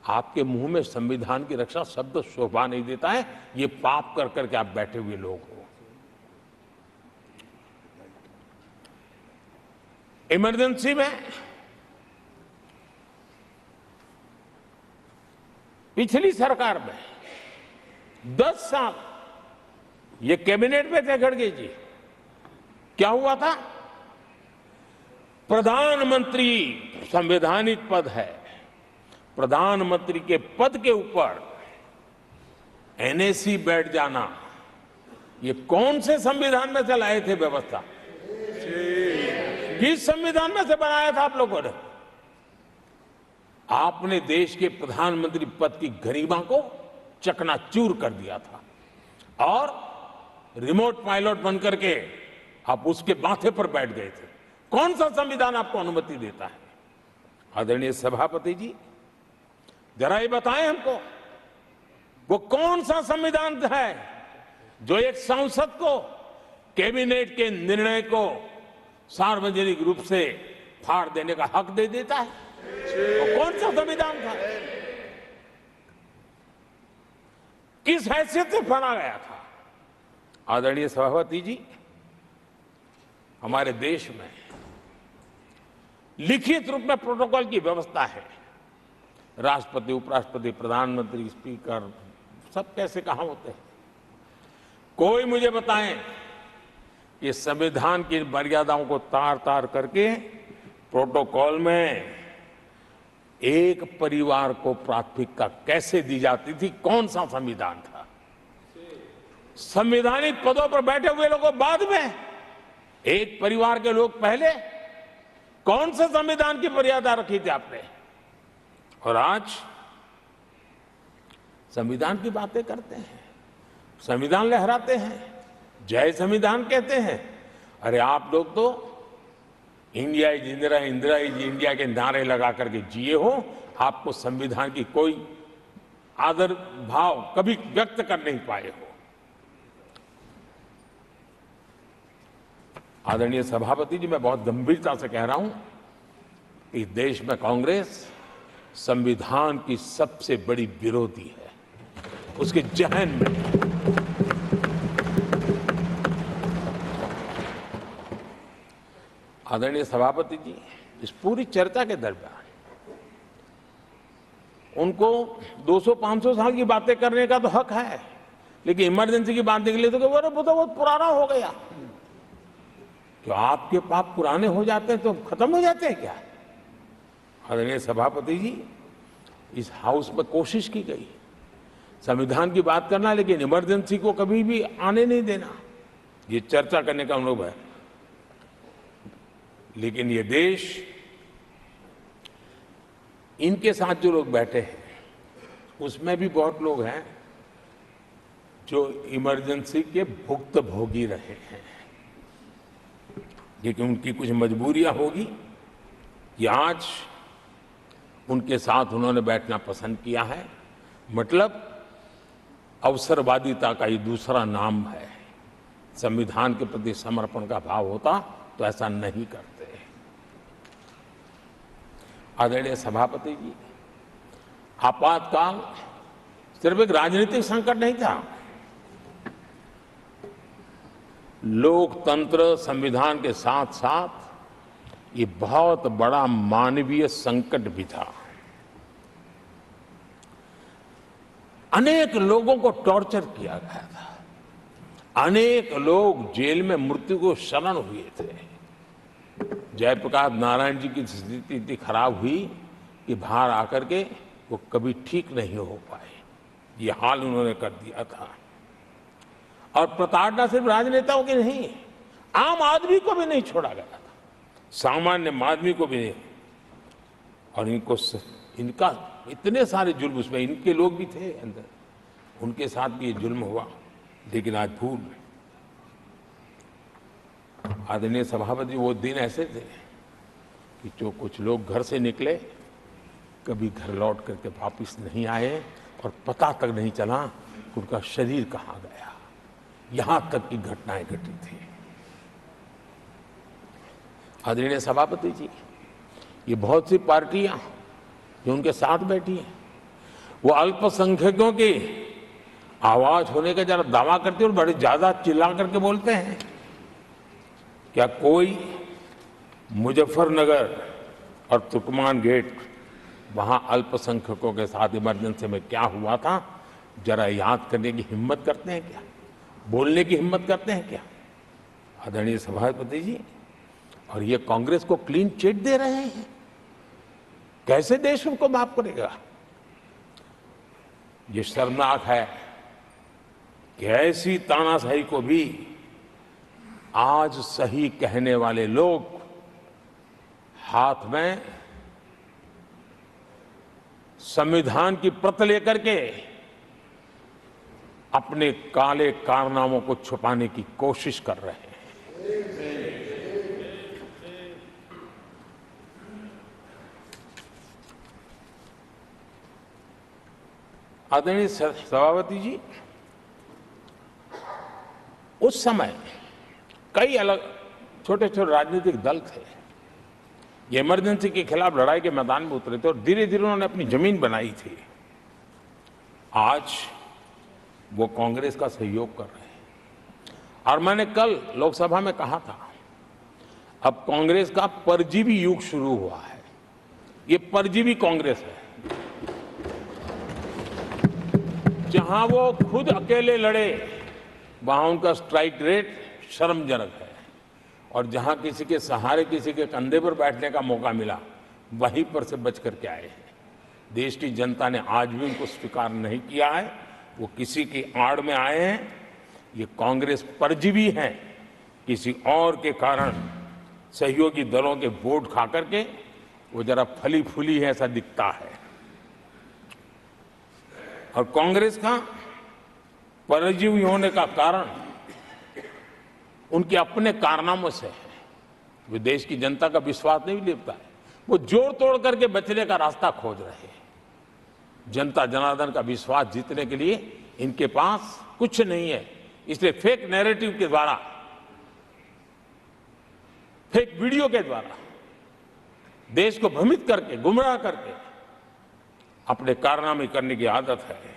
आपके मुंह में संविधान की रक्षा शब्द शोभा नहीं देता है। ये पाप कर करके आप बैठे हुए लोग हो। इमरजेंसी में पिछली सरकार में 10 साल ये कैबिनेट में थे खड़गे जी। क्या हुआ था? प्रधानमंत्री संवैधानिक पद है, प्रधानमंत्री के पद के ऊपर एनएसी बैठ जाना, ये कौन से संविधान में से लाए थे व्यवस्था? किस संविधान में से बनाया था आप लोगों ने? आपने देश के प्रधानमंत्री पद की गरिमा को चकनाचूर कर दिया था और रिमोट पायलट बनकर के आप उसके माथे पर बैठ गए थे। कौन सा संविधान आपको अनुमति देता है? आदरणीय सभापति जी, जरा ये बताएं हमको, वो कौन सा संविधान है जो एक सांसद को कैबिनेट के निर्णय को सार्वजनिक रूप से फाड़ देने का हक दे देता है? वो कौन सा संविधान था? किस हैसियत से बना गया था? आदरणीय सभापति जी, हमारे देश में लिखित रूप में प्रोटोकॉल की व्यवस्था है। राष्ट्रपति, उपराष्ट्रपति, प्रधानमंत्री, स्पीकर सब कैसे कहां होते हैं? कोई मुझे बताएं कि संविधान की मर्यादाओं को तार तार करके प्रोटोकॉल में एक परिवार को प्राथमिकता कैसे दी जाती थी? कौन सा संविधान था? संवैधानिक पदों पर बैठे हुए लोगों बाद में, एक परिवार के लोग पहले। कौन से संविधान की मर्यादा रखी थी आपने? और आज संविधान की बातें करते हैं, संविधान लहराते हैं, जय संविधान कहते हैं। अरे आप लोग तो India is Indira, Indira is India के नारे लगा करके जिए हो। आपको संविधान की कोई आदर भाव कभी व्यक्त कर नहीं पाए हो। आदरणीय सभापति जी, मैं बहुत गंभीरता से कह रहा हूं कि देश में कांग्रेस संविधान की सबसे बड़ी विरोधी है। उसके जहन में आदरणीय सभापति जी, इस पूरी चर्चा के दरमियान उनको 200-500 साल की बातें करने का तो हक है, लेकिन इमरजेंसी की बात निकले तो वो तो बहुत पुराना हो गया। तो आपके पाप पुराने हो जाते हैं तो खत्म हो जाते हैं क्या? आदरणीय सभापति जी, इस हाउस में कोशिश की गई संविधान की बात करना, लेकिन इमरजेंसी को कभी भी आने नहीं देना। ये चर्चा करने का अनुभव है। लेकिन ये देश, इनके साथ जो लोग बैठे हैं उसमें भी बहुत लोग हैं जो इमरजेंसी के भुक्तभोगी रहे हैं, क्योंकि उनकी कुछ मजबूरियां होगी कि आज उनके साथ उन्होंने बैठना पसंद किया है। मतलब अवसरवादिता का ये दूसरा नाम है। संविधान के प्रति समर्पण का भाव होता तो ऐसा नहीं करते। आदरणीय सभापति जी, आपातकाल सिर्फ एक राजनीतिक संकट नहीं था, लोकतंत्र संविधान के साथ साथ ये बहुत बड़ा मानवीय संकट भी था। अनेक लोगों को टॉर्चर किया गया था, अनेक लोग जेल में मृत्यु को शरण हुए थे। जयप्रकाश नारायण जी की स्थिति इतनी खराब हुई कि बाहर आकर के वो कभी ठीक नहीं हो पाए। ये हाल उन्होंने कर दिया था। और प्रताड़ना सिर्फ राजनेताओं की नहीं, आम आदमी को भी नहीं छोड़ा गया था, सामान्य आदमी को भी नहीं। और इनका इतने सारे जुल्म, उसमें इनके लोग भी थे अंदर, उनके साथ भी ये जुल्म हुआ। लेकिन आज भूल, आदरणीय सभापति, वो दिन ऐसे थे कि जो कुछ लोग घर से निकले कभी घर लौट करके वापिस नहीं आए और पता तक नहीं चला कि उनका शरीर कहाँ गया। यहां तक की घटनाएं घटी थी। आदरणीय सभापति जी, ये बहुत सी पार्टियां जो उनके साथ बैठी हैं, वो अल्पसंख्यकों की आवाज होने का जरा दावा करते हैं और बड़े ज्यादा चिल्ला करके बोलते हैं। क्या कोई मुजफ्फरनगर और तुर्कमान गेट वहां अल्पसंख्यकों के साथ इमरजेंसी में क्या हुआ था जरा याद करने की हिम्मत करते हैं क्या? बोलने की हिम्मत करते हैं क्या? आदरणीय सभापति जी, और ये कांग्रेस को क्लीन चिट दे रहे हैं। कैसे देश उनको माफ करेगा? ये शर्मनाक है कि ऐसी तानाशाही को भी आज सही कहने वाले लोग हाथ में संविधान की प्रत लेकर के अपने काले कारनामों को छुपाने की कोशिश कर रहे हैं। आदरणीय सभापति जी, उस समय कई अलग छोटे छोटे राजनीतिक दल थे। ये इमरजेंसी के खिलाफ लड़ाई के मैदान में उतरे थे और धीरे धीरे उन्होंने अपनी जमीन बनाई थी। आज वो कांग्रेस का सहयोग कर रहे हैं। और मैंने कल लोकसभा में कहा था, अब कांग्रेस का परजीवी युग शुरू हुआ है। ये परजीवी कांग्रेस है। जहां वो खुद अकेले लड़े वहां उनका स्ट्राइक रेट शर्मजनक है, और जहां किसी के सहारे किसी के कंधे पर बैठने का मौका मिला वहीं पर से बच करके आए हैं। देश की जनता ने आज भी उनको स्वीकार नहीं किया है। वो किसी की आड़ में आए हैं। ये कांग्रेस परजीवी है। किसी और के कारण सहयोगी दलों के वोट खा करके वो जरा फली फूली है ऐसा दिखता है। और कांग्रेस का परजीवी होने का कारण उनके अपने कारनामों से है। वे देश की जनता का विश्वास नहीं लेता है। वो जोड़ तोड़ करके बचने का रास्ता खोज रहे हैं। जनता जनार्दन का विश्वास जीतने के लिए इनके पास कुछ नहीं है। इसलिए फेक नैरेटिव के द्वारा, फेक वीडियो के द्वारा देश को भ्रमित करके, गुमराह करके अपने कारनामे करने की आदत है।